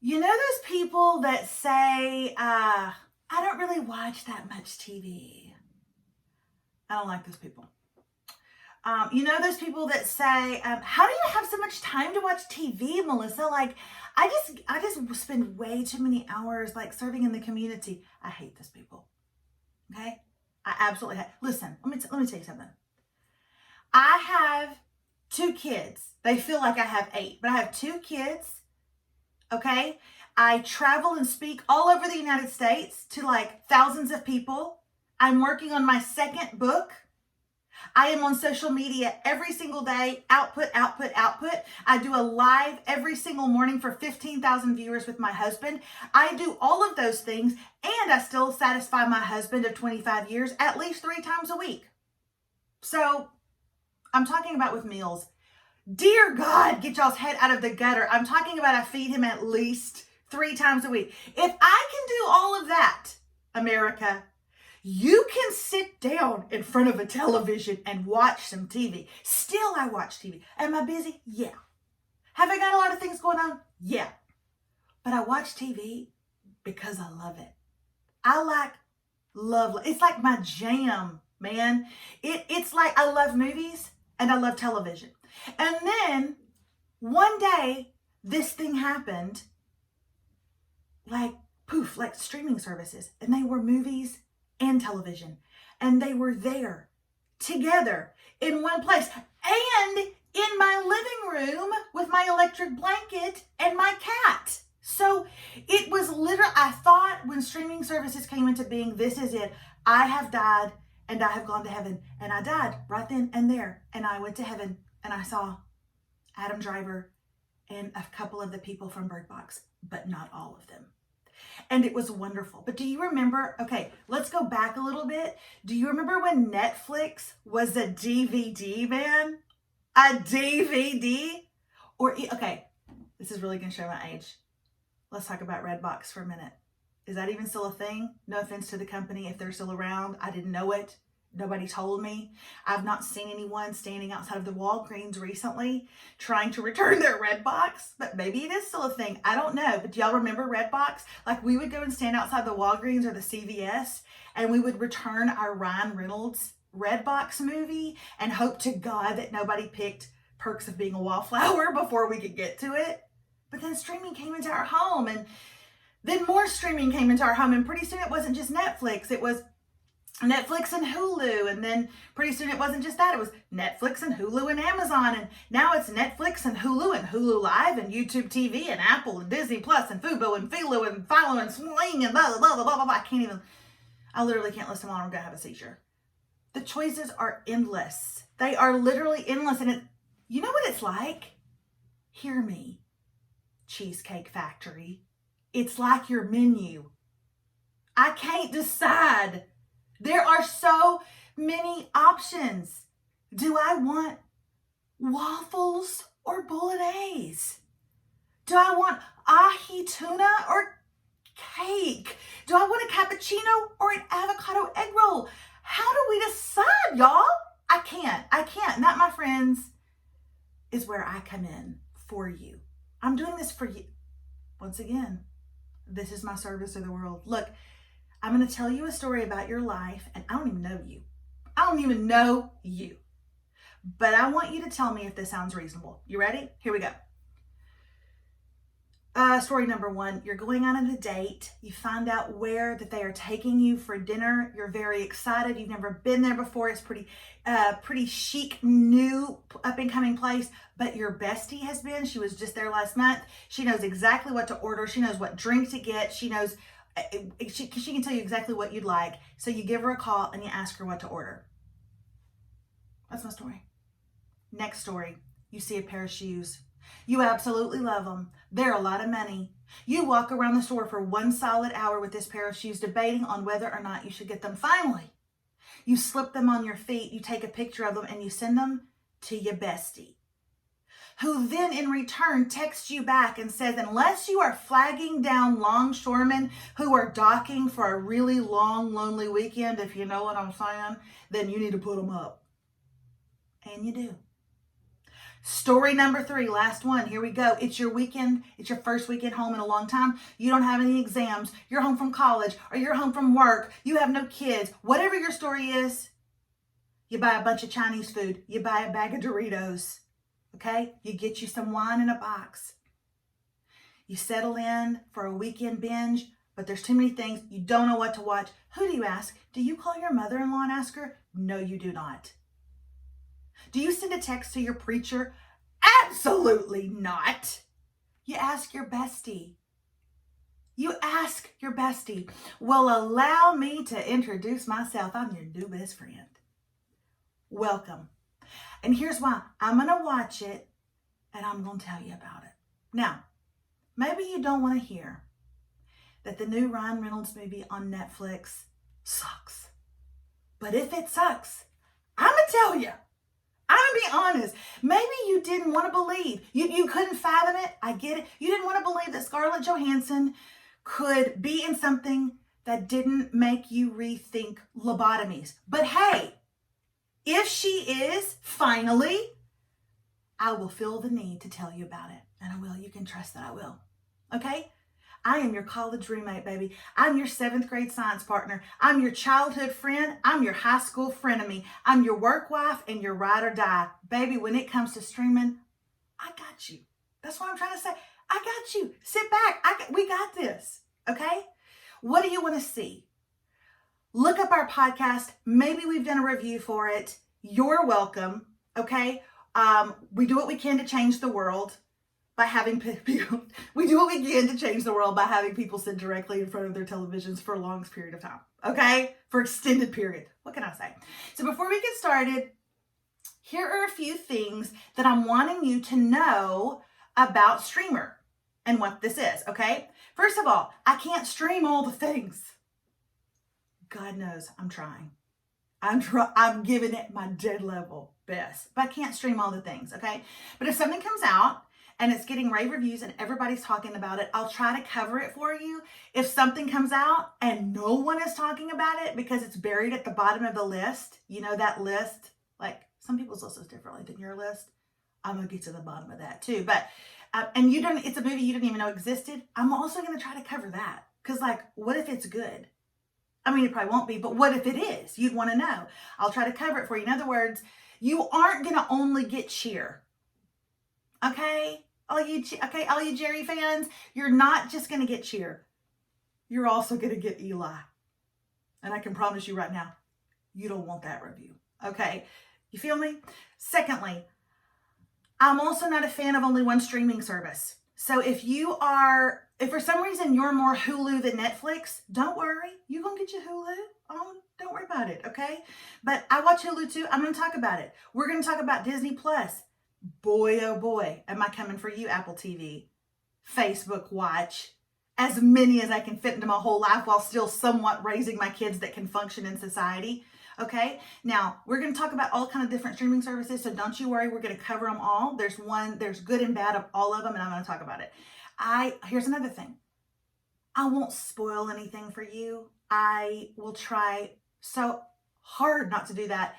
You know those people that say, I don't really watch that much TV. I don't like those people. You know those people that say, how do you have so much time to watch TV, Melissa? Like, I just spend way too many hours like serving in the community. I hate those people. Okay? I absolutely hate. Listen, let me tell you something. I have 2 kids. They feel like I have 8, but I have 2 kids. Okay? I travel and speak all over the United States to like thousands of people. I'm working on my 2nd book. I am on social media every single day, output. I do a live every single morning for 15,000 viewers with my husband. I do all of those things, and I still satisfy my husband of 25 years at least 3 times a week. So I'm talking about with meals. Dear God, get y'all's head out of the gutter. I'm talking about I feed him at least 3 times a week. If I can do all of that, America, you can sit down in front of a television and watch some TV. Still, I watch TV. Am I busy? Yeah. Have I got a lot of things going on? Yeah. But I watch TV because I love it. It's like my jam, man. It's like I love movies and I love television. And then one day, this thing happened, like poof, like streaming services. And they were movies and television. And they were there together in one place. And in my living room with my electric blanket and my cat. So it was literally, I thought when streaming services came into being, this is it. I have died and I have gone to heaven. And I died right then and there. And I went to heaven. And I saw Adam Driver and a couple of the people from Bird Box, but not all of them. And it was wonderful. But do you remember, okay, let's go back a little bit. Do you remember when Netflix was a DVD, man? A DVD? Okay, this is really going to show my age. Let's talk about Redbox for a minute. Is that even still a thing? No offense to the company if they're still around. I didn't know it. Nobody told me. I've not seen anyone standing outside of the Walgreens recently trying to return their Redbox, but maybe it is still a thing. I don't know. But do y'all remember Redbox? Like we would go and stand outside the Walgreens or the CVS and we would return our Ryan Reynolds Redbox movie and hope to God that nobody picked Perks of Being a Wallflower before we could get to it. But then streaming came into our home and then more streaming came into our home. And pretty soon it wasn't just Netflix. It was Netflix and Hulu, and then pretty soon it wasn't just that, it was Netflix and Hulu and Amazon, and now it's Netflix and Hulu Live and YouTube TV and Apple and Disney Plus and Fubo and Philo and Philo and Sling and blah, blah, blah, blah, blah. I literally can't list them all. I'm going to have a seizure. The choices are endless. They are literally endless, and you know what it's like? Hear me, Cheesecake Factory. It's like your menu. I can't decide. There are so many options. Do I want waffles or bolognese? Do I want ahi tuna or cake? Do I want a cappuccino or an avocado egg roll? How do we decide, y'all? I can't. And that, my friends, is where I come in for you. I'm doing this for you. Once again, this is my service to the world. Look, I'm going to tell you a story about your life, and I don't even know you. I don't even know you. But I want you to tell me if this sounds reasonable. You ready? Here we go. Story number 1, you're going on a date. You find out where that they are taking you for dinner. You're very excited. You've never been there before. It's pretty chic, new, up-and-coming place. But your bestie has been. She was just there last month. She knows exactly what to order. She knows what drink to get. She knows... She can tell you exactly what you'd like. So you give her a call and you ask her what to order. That's my story. Next story. You see a pair of shoes. You absolutely love them. They're a lot of money. You walk around the store for 1 solid hour with this pair of shoes, debating on whether or not you should get them. Finally, you slip them on your feet. You take a picture of them and you send them to your bestie, who then in return texts you back and says, unless you are flagging down longshoremen who are docking for a really long, lonely weekend, if you know what I'm saying, then you need to put them up. And you do. Story number 3, last one. Here we go. It's your weekend. It's your first weekend home in a long time. You don't have any exams. You're home from college or you're home from work. You have no kids. Whatever your story is, you buy a bunch of Chinese food. You buy a bag of Doritos. Okay? You get you some wine in a box. You settle in for a weekend binge, but there's too many things. You don't know what to watch. Who do you ask? Do you call your mother-in-law and ask her? No, you do not. Do you send a text to your preacher? Absolutely not. You ask your bestie. You ask your bestie. Well, allow me to introduce myself. I'm your new best friend. Welcome. And here's why. I'm going to watch it and I'm going to tell you about it. Now, maybe you don't want to hear that the new Ryan Reynolds movie on Netflix sucks. But if it sucks, I'm going to tell you. I'm going to be honest. Maybe you didn't want to believe. You couldn't fathom it. I get it. You didn't want to believe that Scarlett Johansson could be in something that didn't make you rethink lobotomies. But hey, if she is, finally, I will feel the need to tell you about it. And I will. You can trust that I will. Okay? I am your college roommate, baby. I'm your 7th grade science partner. I'm your childhood friend. I'm your high school frenemy. I'm your work wife and your ride or die. Baby, when it comes to streaming, I got you. That's what I'm trying to say. I got you. Sit back. We got this. Okay? What do you want to see? Look up our podcast. Maybe we've done a review for it. You're welcome. Okay? We do what we can to change the world. By having people, we do what we can to change the world by having people sit directly in front of their televisions for a long period of time. Okay? For extended period. What can I say? So before we get started, here are a few things that I'm wanting you to know about Streamer and what this is. Okay? First of all, I can't stream all the things. God knows I'm trying. I'm giving it my dead level best, but I can't stream all the things. Okay? But if something comes out, and it's getting rave reviews and everybody's talking about it, I'll try to cover it for you. If something comes out and no one is talking about it because it's buried at the bottom of the list, you know that list, like some people's list is differently than your list. I'm going to get to the bottom of that too. But, and it's a movie you didn't even know existed. I'm also going to try to cover that. Because like, what if it's good? I mean, it probably won't be, but what if it is? You'd want to know. I'll try to cover it for you. In other words, you aren't going to only get cheer. Okay? All you Jerry fans, you're not just going to get cheer. You're also going to get Eli. And I can promise you right now, you don't want that review. Okay? You feel me? Secondly, I'm also not a fan of only one streaming service. So if for some reason you're more Hulu than Netflix, don't worry. You're going to get your Hulu. Oh, don't worry about it. Okay? But I watch Hulu too. I'm going to talk about it. We're going to talk about Disney Plus. Boy, oh boy, am I coming for you, Apple TV, Facebook Watch, as many as I can fit into my whole life while still somewhat raising my kids that can function in society. Okay, now we're going to talk about all kind of different streaming services, so don't you worry, we're going to cover them all. There's good and bad of all of them, and I'm going to talk about it. Here's another thing. I won't spoil anything for you. I will try so hard not to do that.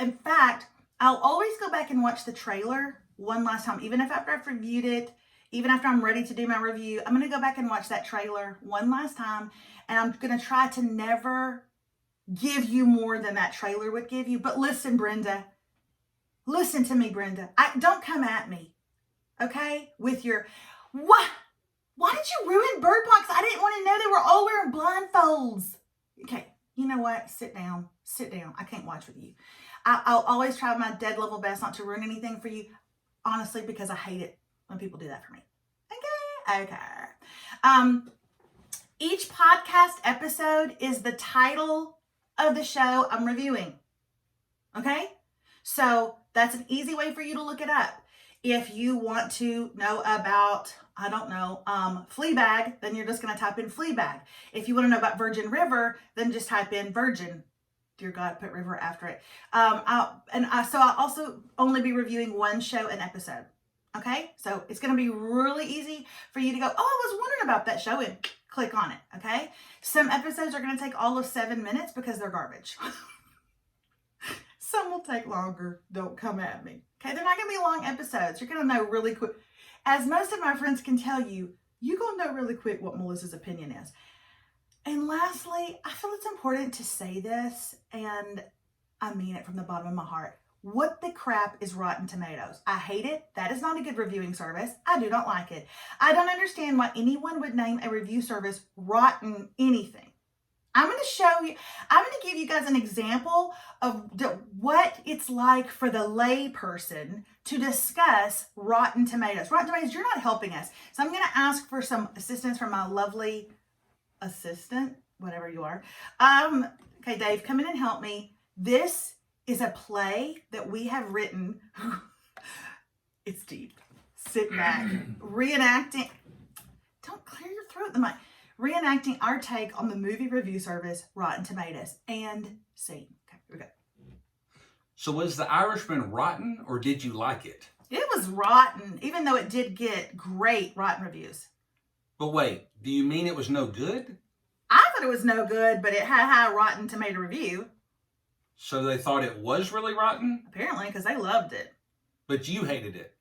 In fact, I'll always go back and watch the trailer one last time, even if after I've reviewed it, even after I'm ready to do my review, I'm going to go back and watch that trailer one last time, and I'm going to try to never give you more than that trailer would give you. But listen, Brenda, listen to me, Brenda. Don't come at me, okay, with your, what? Why did you ruin Bird Box? I didn't want to know they were all wearing blindfolds. Okay, you know what? Sit down. I can't watch with you. I'll always try my dead level best not to ruin anything for you, honestly, because I hate it when people do that for me. Okay. Each podcast episode is the title of the show I'm reviewing. Okay? So that's an easy way for you to look it up. If you want to know about, I don't know, Fleabag, then you're just going to type in Fleabag. If you want to know about Virgin River, then just type in Virgin. Dear God, put River after it. So I'll also only be reviewing one show an episode. Okay? So it's going to be really easy for you to go, oh, I was wondering about that show, and click on it. Okay? Some episodes are going to take all of 7 minutes because they're garbage. Some will take longer. Don't come at me. Okay, they're not going to be long episodes. You're going to know really quick. As most of my friends can tell you, you're going to know really quick what Melissa's opinion is. And lastly, I feel it's important to say this, and I mean it from the bottom of my heart. What the crap is Rotten Tomatoes? I hate it. That is not a good reviewing service. I do not like it. I don't understand why anyone would name a review service Rotten anything. I'm going to give you guys an example of what it's like for the lay person to discuss Rotten Tomatoes. Rotten Tomatoes, you're not helping us. So I'm going to ask for some assistance from my lovely assistant, whatever you are. Okay, Dave, come in and help me. This is a play that we have written. It's deep. Sit back. Reenacting. Don't clear your throat. The mic. Reenacting our take on the movie review service Rotten Tomatoes and scene. Okay, here we go. So was The Irishman rotten, or did you like it? It was rotten, even though it did get great rotten reviews. But wait, do you mean it was no good? I thought it was no good, but it had a high Rotten Tomato review. So they thought it was really rotten? Apparently, because they loved it. But you hated it.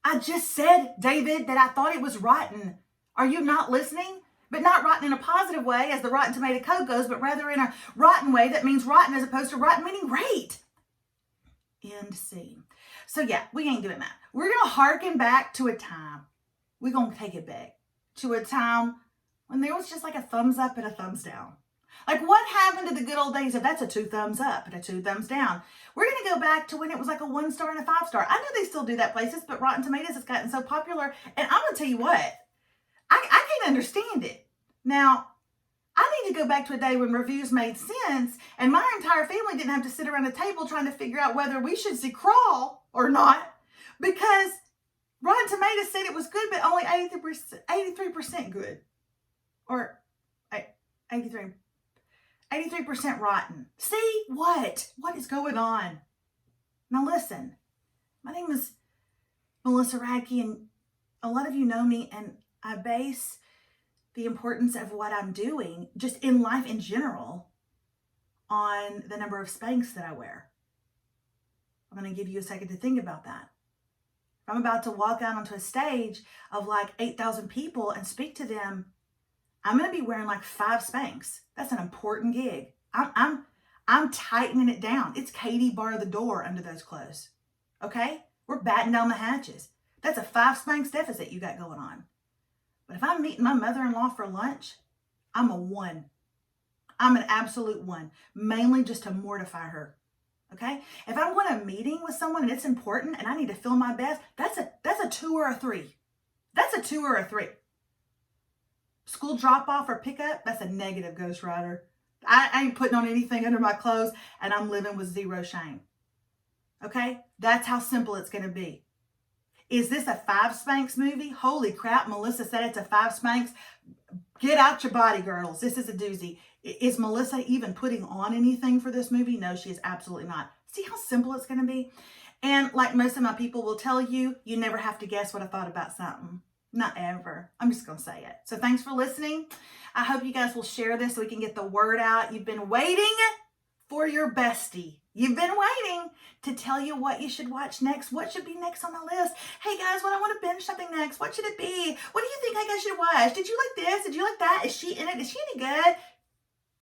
I just said, David, that I thought it was rotten. Are you not listening? But not rotten in a positive way, as the Rotten Tomato code goes, but rather in a rotten way that means rotten as opposed to rotten meaning great. End scene. So yeah, we ain't doing that. We're going to harken back to a time. We're going to take it back to a time when there was just like a thumbs up and a thumbs down. Like what happened to the good old days of that's a 2 thumbs up and a 2 thumbs down? We're going to go back to when it was like a 1 star and a 5 star. I know they still do that places, but Rotten Tomatoes has gotten so popular. And I'm going to tell you what, I can't understand it. Now, I need to go back to a day when reviews made sense and my entire family didn't have to sit around a table trying to figure out whether we should see Crawl or not, because Rotten Tomatoes said it was good, but only 83% good. Or 83% rotten. See what? What is going on? Now listen, my name is Melissa Radke, and a lot of you know me, and I base the importance of what I'm doing just in life in general on the number of Spanx that I wear. I'm going to give you a second to think about that. If I'm about to walk out onto a stage of like 8,000 people and speak to them, I'm going to be wearing like 5 Spanx. That's an important gig. I'm tightening it down. It's Katie bar the door under those clothes. Okay? We're batting down the hatches. That's a 5 Spanx deficit you got going on. But if I'm meeting my mother-in-law for lunch, I'm a 1. I'm an absolute 1, mainly just to mortify her. Okay? If I'm going to a meeting with someone and it's important and I need to feel my best, that's a 2 or a 3. That's a 2 or a 3. School drop-off or pickup, that's a negative, Ghost Rider. I ain't putting on anything under my clothes, and I'm living with zero shame. Okay? That's how simple it's going to be. Is this a 5 Spanx movie? Holy crap, Melissa said it's a 5 Spanx. Get out your body, girls. This is a doozy. Is Melissa even putting on anything for this movie? No, she is absolutely not. See how simple it's going to be? And like most of my people will tell you, you never have to guess what I thought about something. Not ever. I'm just going to say it. So thanks for listening. I hope you guys will share this so we can get the word out. You've been waiting for your bestie. You've been waiting to tell you what you should watch next. What should be next on the list? Hey guys, when I want to binge something next, what should it be? What do you think I guys should watch? Did you like this? Did you like that? Is she in it? Is she any good?